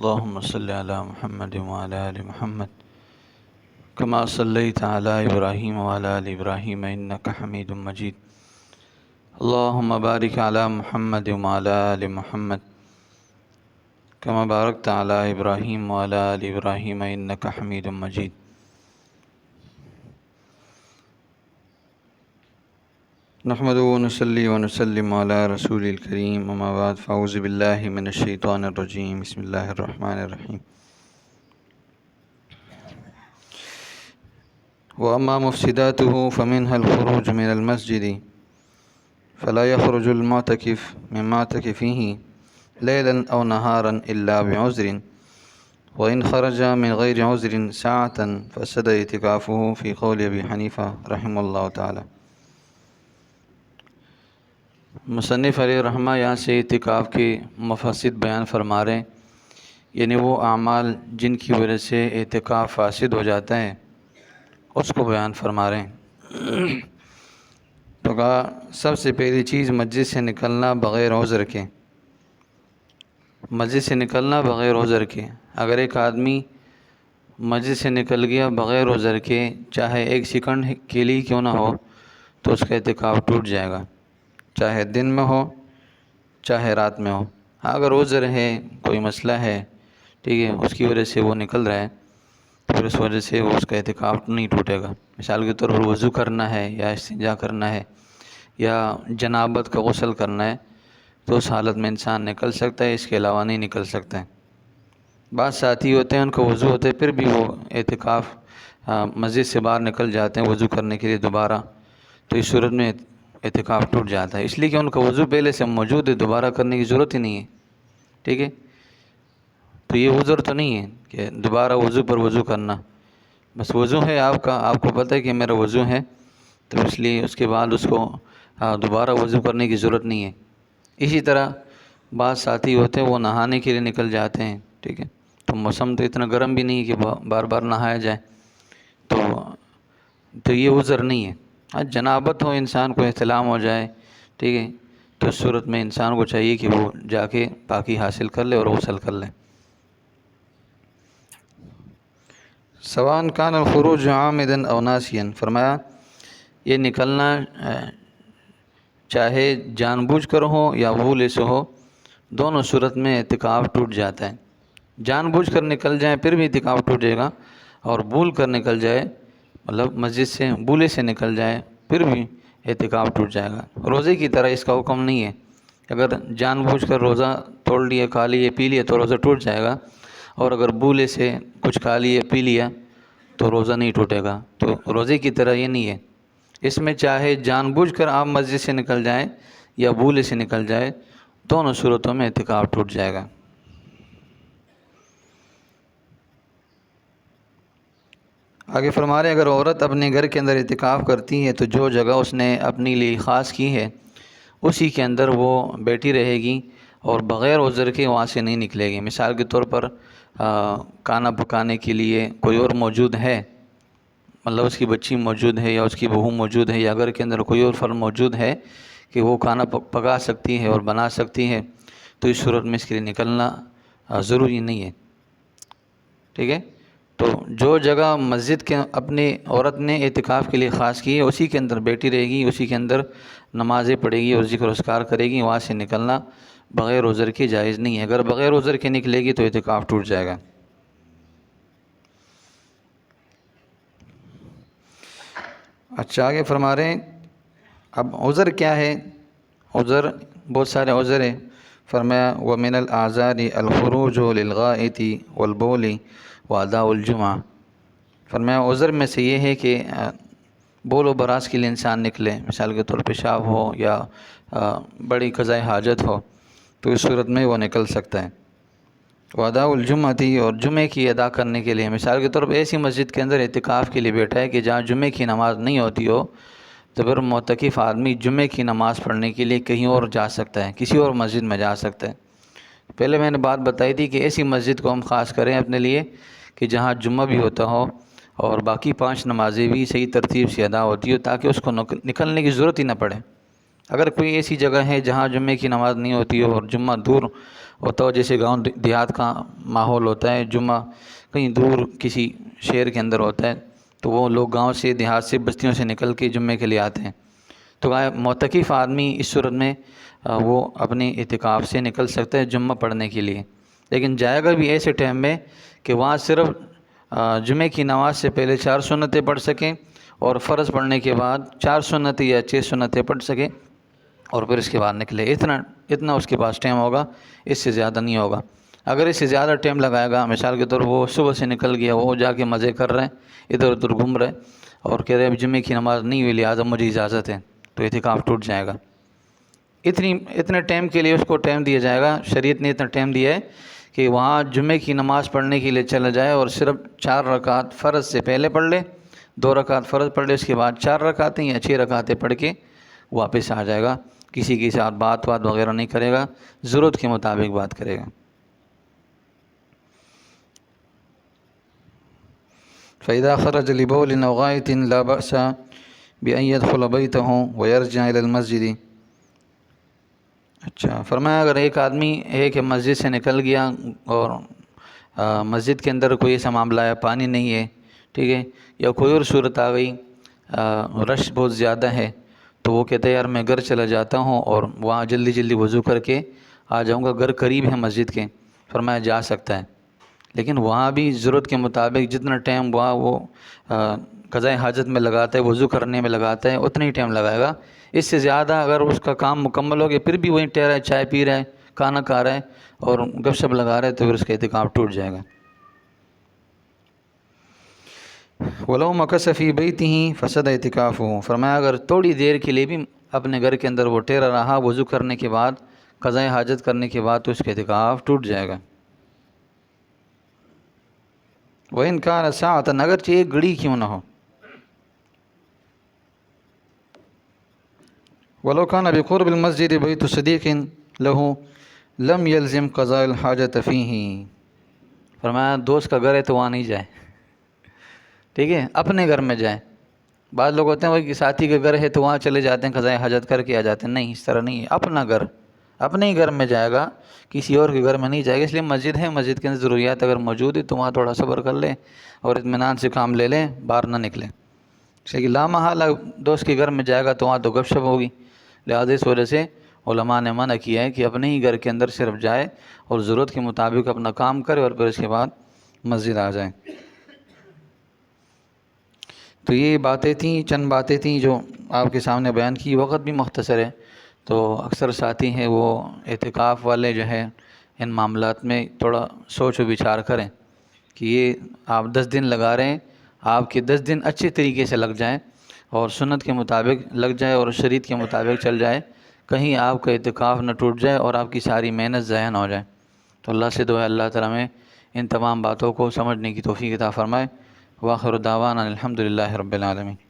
اللهم صل على محمد وعلى آل محمد كما صليت على إبراهيم وعلى آل إبراهيم إنك حميد مجيد. اللهم بارك على محمد وعلى آل محمد كما باركت على إبراهيم وعلى آل إبراهيم إنك حميد مجيد. نحمد ونصلي ونسلم على رسول الكريم اما بعد فاعوذ باللہ من الشیطان الرجیم بسم اللہ الرحمن الرحیم. واما مفسداته فمنها الخروج من المسجد فلا يخرج المعتكف من معتكفه ليلا او نهارا الا بعذر وان خرج من غير عذر ساعة فسد اعتكافه في قول ابی حنیفہ رحمہ اللہ تعالی. مصنف علیہ رحمہ یہاں سے اعتکاف کے مفاسد بیان فرما رہے ہیں، یعنی وہ اعمال جن کی وجہ سے اعتکاف فاسد ہو جاتا ہے اس کو بیان فرما رہے ہیں. تو کہا سب سے پہلی چیز مسجد سے نکلنا بغیر عذر کے. مسجد سے نکلنا بغیر عذر کے. اگر ایک آدمی مسجد سے نکل گیا بغیر عذر کے، چاہے ایک سیکنڈ کے لیے کیوں نہ ہو، تو اس کا اعتکاف ٹوٹ جائے گا، چاہے دن میں ہو چاہے رات میں ہو. اگر عذر ہے، کوئی مسئلہ ہے، ٹھیک ہے، اس کی وجہ سے وہ نکل رہا ہے، تو پھر اس وجہ سے وہ اس کا اعتکاف نہیں ٹوٹے گا. مثال کے طور پر وضو کرنا ہے یا استنجا کرنا ہے یا جنابت کا غسل کرنا ہے، تو اس حالت میں انسان نکل سکتا ہے، اس کے علاوہ نہیں نکل سکتا ہے. بعض ساتھی ہوتے ہیں ان کو وضو ہوتے پھر بھی وہ اعتکاف مسجد سے باہر نکل جاتے ہیں وضو کرنے کے لیے دوبارہ، تو اس صورت میں اعتکاف ٹوٹ جاتا ہے، اس لیے کہ ان کا وضو پہلے سے موجود ہے، دوبارہ کرنے کی ضرورت ہی نہیں ہے. ٹھیک ہے، تو یہ عذر تو نہیں ہے کہ دوبارہ وضو پر وضو کرنا. بس وضو ہے آپ کا، آپ کو پتہ ہے کہ میرا وضو ہے، تو اس لیے اس کے بعد اس کو دوبارہ وضو کرنے کی ضرورت نہیں ہے. اسی طرح بعض ساتھی ہوتے ہیں وہ نہانے کے لیے نکل جاتے ہیں، ٹھیک ہے، تو موسم تو اتنا گرم بھی نہیں ہے کہ بار بار نہایا جائے، تو یہ عذر نہیں ہے. جنابت ہو، انسان کو احتلام ہو جائے، ٹھیک ہے، تو اس صورت میں انسان کو چاہیے کہ وہ جا کے پاکی حاصل کر لے اور غسل کر لے. سواء کان الخروج عامدا او ناسیا، فرمایا یہ نکلنا چاہے جان بوجھ کر ہو یا بھولے سے ہو، دونوں صورت میں اعتکاف ٹوٹ جاتا ہے. جان بوجھ کر نکل جائے پھر بھی اعتکاف ٹوٹے گا، اور بھول کر نکل جائے مطلب مسجد سے بھولے سے نکل جائے پھر بھی اعتکاف ٹوٹ جائے گا. روزے کی طرح اس کا حکم نہیں ہے، اگر جان بوجھ کر روزہ توڑ لیا، کھا لیا، پی لیا تو روزہ ٹوٹ جائے گا، اور اگر بھولے سے کچھ کھا لیا پی لیا تو روزہ نہیں ٹوٹے گا. تو روزے کی طرح یہ نہیں ہے، اس میں چاہے جان بوجھ کر آپ مسجد سے نکل جائیں یا بھولے سے نکل جائے، دونوں صورتوں میں اعتکاف ٹوٹ جائے گا. آگے فرما رہے ہیں اگر عورت اپنے گھر کے اندر اعتکاف کرتی ہے تو جو جگہ اس نے اپنے لیے خاص کی ہے اسی کے اندر وہ بیٹھی رہے گی اور بغیر عذر کے وہاں سے نہیں نکلے گی. مثال کے طور پر کھانا پکانے کے لیے کوئی اور موجود ہے، مطلب اس کی بچی موجود ہے یا اس کی بہو موجود ہے یا گھر کے اندر کوئی اور فرد موجود ہے کہ وہ کھانا پکا سکتی ہے اور بنا سکتی ہے، تو اس صورت میں اس کے لیے نکلنا ضروری نہیں ہے. ٹھیک ہے، تو جو جگہ مسجد کے اپنے عورت نے اعتکاف کے لیے خاص کی ہے اسی کے اندر بیٹھی رہے گی، اسی کے اندر نمازیں پڑھے گی اور ذکر و اذکار کرے گی، وہاں سے نکلنا بغیر عذر کے جائز نہیں ہے. اگر بغیر عذر کے نکلے گی تو اعتکاف ٹوٹ جائے گا. اچھا آگے فرما رہے ہیں اب عذر کیا ہے. عذر بہت سارے عذر ہیں. فرمایا وَمِنَ الْأَعْذَارِ الْخُرُوجُ لِلْغَائِطِ وَالْبَوْلِ وَأَدَاءُ الْجُمْعَةِ. فرمایا عذر میں سے یہ ہے کہ بول و براز کے لیے انسان نکلے، مثال کے طور پیشاب ہو یا بڑی قضاء حاجت ہو، تو اس صورت میں وہ نکل سکتا ہے. وَأَدَاءُ الْجُمْعَةِ، اور جمعے کی ادا کرنے کے لیے. مثال کے طور پر ایسی مسجد کے اندر اعتکاف کے لیے بیٹھا ہے کہ جہاں جمعے کی نماز نہیں ہوتی ہو، تو پھر معتکف آدمی جمعے کی نماز پڑھنے کے لیے کہیں اور جا سکتا ہے، کسی اور مسجد میں جا سکتا ہے. پہلے میں نے بات بتائی تھی کہ ایسی مسجد کو ہم خاص کریں اپنے لیے کہ جہاں جمعہ بھی ہوتا ہو اور باقی 5 نمازیں بھی صحیح ترتیب سے ادا ہوتی ہو، تاکہ اس کو نکلنے کی ضرورت ہی نہ پڑے. اگر کوئی ایسی جگہ ہے جہاں جمعے کی نماز نہیں ہوتی ہو اور جمعہ دور ہوتا ہو، جیسے گاؤں دیہات کا ماحول ہوتا ہے، جمعہ کہیں دور کسی شہر کے اندر ہوتا ہے، تو وہ لوگ گاؤں سے دیہات سے بستیوں سے نکل کے جمعے کے لیے آتے ہیں، تو معتکف آدمی اس صورت میں وہ اپنے اعتکاف سے نکل سکتا ہے جمعہ پڑھنے کے لیے، لیکن جائے گا بھی ایسے ٹائم میں کہ وہاں صرف جمعے کی نماز سے پہلے 4 سنتیں پڑھ سکیں، اور فرض پڑھنے کے بعد 4 سنتیں یا 6 سنتیں پڑھ سکیں، اور پھر اس کے بعد نکلے۔ اتنا اس کے پاس ٹائم ہوگا، اس سے زیادہ نہیں ہوگا۔ اگر اس سے زیادہ ٹائم لگائے گا، مثال کے طور وہ صبح سے نکل گیا، وہ جا کے مزے کر رہے ہیں، ادھر ادھر گھوم رہے اور کہہ رہے ہیں جمعے کی نماز نہیں ہوئی لہٰذا مجھے اجازت ہے، تو اعتکاف ٹوٹ جائے گا۔ اتنے ٹائم کے لیے اس کو ٹائم دیا جائے گا، شریعت نے اتنا ٹائم دیا ہے کہ وہاں جمعے کی نماز پڑھنے کے لیے چلا جائے اور صرف 4 رکعت فرض سے پہلے پڑھ لے، 2 رکعت فرض پڑھ لے، اس کے بعد 4 رکعتیں یا 6 رکعتیں پڑھ کے واپس آ جائے گا، کسی کے ساتھ بات وغیرہ نہیں کرے گا، ضرورت کے مطابق بات کرے گا۔ فَإِذَا خَرَجَ لِبَوْلٍ أَوْ غَائِطٍ لَا بَأْسَ بِأَنْ يَدْخُلَ بَيْتَهُ وَيَرْجِعَ إِلَى الْمَسْجِدِ۔ اچھا، فرمایا اگر ایک آدمی ہے کہ مسجد سے نکل گیا اور مسجد کے اندر کوئی ایسا معاملہ ہے، پانی نہیں ہے، ٹھیک ہے، یا کوئی اور صورت آ گئی، رش بہت زیادہ ہے، تو وہ کہتا ہے یار میں گھر چلا جاتا ہوں اور وہاں جلدی جلدی وضو کر کے آ جاؤں گا، گھر قریب ہے مسجد کے، فرمایا جا سکتا ہے، لیکن وہاں بھی ضرورت کے مطابق جتنا ٹائم وہاں وہ قضاء حاجت میں لگاتا ہے، وضو کرنے میں لگاتا ہے، اتنا ہی ٹائم لگائے گا۔ اس سے زیادہ اگر اس کا کام مکمل ہو گیا پھر بھی وہیں ٹہرا ہے، چائے پی رہا ہے، کھانا کھا رہا ہے اور گپ شپ لگا رہا ہے، تو پھر اس کا اعتکاف ٹوٹ جائے گا۔ وَلَوْ مَكَثَ فِي بَيْتِهِ فَسَدَ اعْتِكَافُهُ، فرمایا اگر تھوڑی دیر کے لیے بھی اپنے گھر کے اندر وہ ٹہرا رہا وضو کرنے کے بعد، قضاء حاجت کرنے کے بعد، تو اس کا اعتکاف ٹوٹ جائے گا۔ وَإِنْ كَانَ سَاعَةً، اگرچہ ایک گھڑی کیوں نہ ہو۔ وَلَوْ كَانَ بِقُرْبِ الْمَسْجِدِ بَيْتُ صَدِيقٍ لَهُ لَمْ يَلْزِمْ قَضَاءَ الْحَاجَةَ فِيهِ، فرمایا دوست کا گھر ہے تو وہاں نہیں جائے، ٹھیک ہے، اپنے گھر میں جائیں۔ بعض لوگ ہوتے ہیں وہ کہ ساتھی کے گھر ہے تو وہاں چلے جاتے ہیں، قضاء حاجت کر کے آ جاتے ہیں، نہیں، اس طرح نہیں ہے، اپنا گھر اپنے ہی گھر میں جائے گا، کسی اور کے گھر میں نہیں جائے گا۔ اس لیے مسجد ہے، مسجد کے اندر ضروریات اگر موجود ہے تو وہاں تھوڑا صبر کر لیں اور اطمینان سے کام لے لیں، باہر نہ نکلیں، اس لیے کہ لامحالہ دوست کے گھر میں جائے گا تو وہاں تو گپ شپ ہوگی، لہٰذا اس وجہ سے علماء نے منع کیا ہے کہ اپنے ہی گھر کے اندر صرف جائے اور ضرورت کے مطابق اپنا کام کرے اور پھر اس کے بعد مسجد آ جائیں۔ تو یہ باتیں تھیں، چند باتیں تھیں جو آپ کے سامنے بیان کی، وقت بھی مختصر ہے، تو اکثر ساتھی ہیں وہ اعتکاف والے جو ہے ان معاملات میں تھوڑا سوچ و بچار کریں کہ یہ آپ 10 دن لگا رہے ہیں، آپ کے 10 دن اچھے طریقے سے لگ جائیں اور سنت کے مطابق لگ جائے اور شریعت کے مطابق چل جائے، کہیں آپ کا اعتکاف نہ ٹوٹ جائے اور آپ کی ساری محنت ضائع نہ ہو جائے۔ تو اللہ سے دعا ہے اللہ تعالیٰ میں ان تمام باتوں کو سمجھنے کی توفیق عطا فرمائے۔ وآخر دعوانا الحمد للہ رب العالمین۔